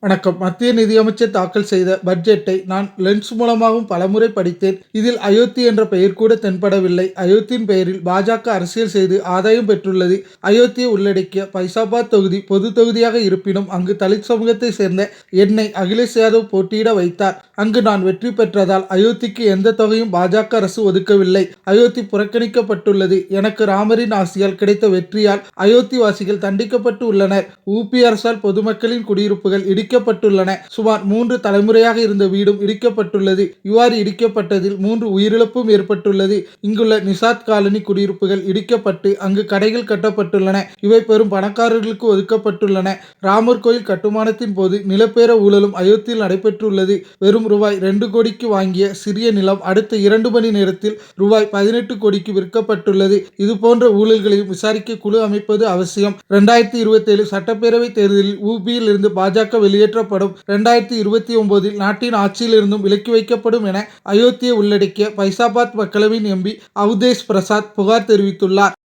வணக்கம். மத்திய நிதியமைச்சர் தாக்கல் செய்த பட்ஜெட்டை நான் லென்ஸ் மூலமாகவும் பலமுறை படித்தேன். இதில் அயோத்தி என்ற பெயர் கூட தென்படவில்லை. அயோத்தியின் பெயரில் பாஜக அரசியல் செய்து ஆதாயம் பெற்றுள்ளது. அயோத்தியை உள்ளடக்கிய பைசாபாத் தொகுதி பொது தொகுதியாக இருப்பினும் அங்கு தலித் சமூகத்தை சேர்ந்த என்னை அகிலேஷ் யாதவ் போட்டியிட வைத்தார். அங்கு நான் வெற்றி பெற்றதால் அயோத்திக்கு எந்த தொகையும் பாஜக அரசு ஒதுக்கவில்லை. அயோத்தி புறக்கணிக்கப்பட்டுள்ளது. எனக்கு ராமரின் ஆசியால் கிடைத்த வெற்றியால் அயோத்தி வாசிகள் தண்டிக்கப்பட்டு உள்ளனர். உபி அரசால் பொதுமக்களின் குடியிருப்புகள் இடிக்கப்பட்டுள்ளன. சுமார் 3 தலைமுறையாக இருந்த வீடும் இடிக்கப்பட்டுள்ளது. இவ்வாறு இடிக்கப்பட்டதில் 3 உயிரிழப்பும் ஏற்பட்டுள்ளது. இங்குள்ள நிசாத் காலனி குடியிருப்புகள் இடிக்கப்பட்டு அங்கு கடைகள் கட்டப்பட்டுள்ளன. இவை பெரும் பணக்காரர்களுக்கு ஒதுக்கப்பட்டுள்ளன. ராமர் கோயில் கட்டுமானத்தின் போது நிலப்பேர ஊழலும் அயோத்தியில் நடைபெற்றுள்ளது. வெறும் ரூபாய் 2 கோடிக்கு வாங்கிய சிறிய நிலம் அடுத்த 2 மணி நேரத்தில் ரூபாய் 18 கோடிக்கு விற்கப்பட்டுள்ளது. இதுபோன்ற ஊழல்களையும் விசாரிக்க குழு அமைப்பது அவசியம். 2027 சட்டப்பேரவை தேர்தலில் உபியில் இருந்து பாஜக வெளியேற்றப்படும். 2029 நாட்டின் ஆட்சியில் இருந்தும் விலக்கி வைக்கப்படும் என அயோத்தியை உள்ளடக்கிய பைசாபாத் மக்களவையின் எம்பி அவதேஷ் பிரசாத் புகார் தெரிவித்துள்ளார்.